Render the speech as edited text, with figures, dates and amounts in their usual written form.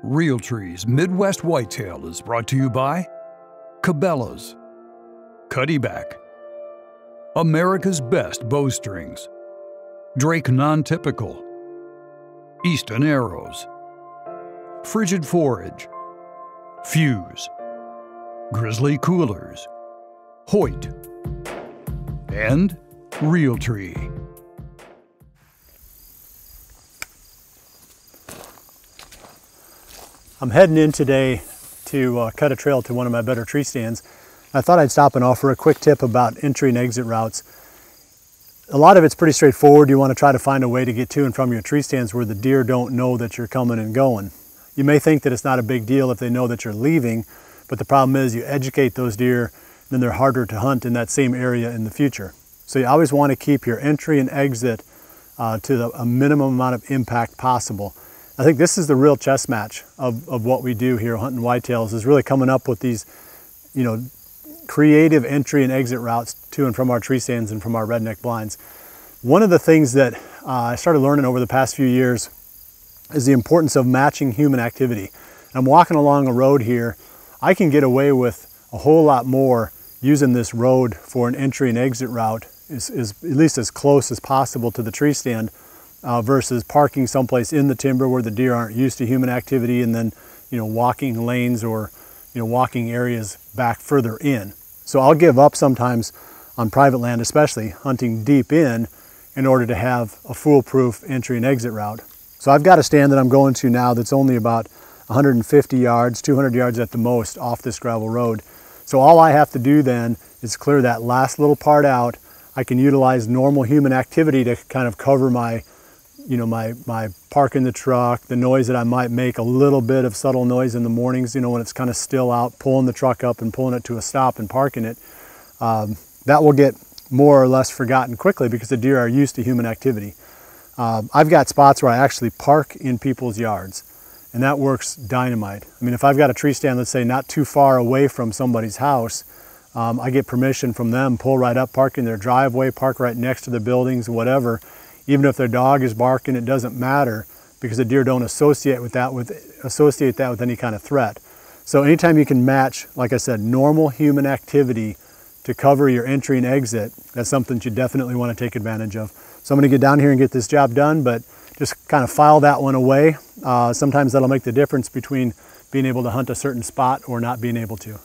Realtree's Midwest Whitetail is brought to you by Cabela's, Cuddyback, America's Best Bowstrings, Drake Non-Typical, Easton Arrows, Frigid Forage, Fuse, Grizzly Coolers, Hoyt, and Realtree. I'm heading in today to cut a trail to one of my better tree stands. I thought I'd stop and offer a quick tip about entry and exit routes. A lot of it's pretty straightforward. You want to try to find a way to get to and from your tree stands where the deer don't know that you're coming and going. You may think that it's not a big deal if they know that you're leaving, but the problem is you educate those deer, then they're harder to hunt in that same area in the future. So you always want to keep your entry and exit to a minimum amount of impact possible. I think this is the real chess match of what we do here hunting whitetails, is really coming up with these, creative entry and exit routes to and from our tree stands and from our redneck blinds. One of the things that I started learning over the past few years is the importance of matching human activity. I'm walking along a road here. I can get away with a whole lot more using this road for an entry and exit route, is at least as close as possible to the tree stand, versus parking someplace in the timber where the deer aren't used to human activity and then walking lanes or walking areas back further in. So I'll give up sometimes on private land, especially hunting deep in order to have a foolproof entry and exit route. So I've got a stand that I'm going to now that's only about 150 yards, 200 yards at the most off this gravel road. So all I have to do then is clear that last little part out. I can utilize normal human activity to kind of cover my my parking the truck, the noise that I might make, a little bit of subtle noise in the mornings, when it's kind of still out, pulling the truck up and pulling it to a stop and parking it. That will get more or less forgotten quickly because the deer are used to human activity. I've got spots where I actually park in people's yards, and that works dynamite. I mean, if I've got a tree stand, let's say not too far away from somebody's house, I get permission from them, pull right up, park in their driveway, park right next to the buildings, whatever. Even if their dog is barking, it doesn't matter because the deer don't associate that with any kind of threat. So anytime you can match, like I said, normal human activity to cover your entry and exit, that's something that you definitely want to take advantage of. So I'm going to get down here and get this job done, but just kind of file that one away. Sometimes that'll make the difference between being able to hunt a certain spot or not being able to.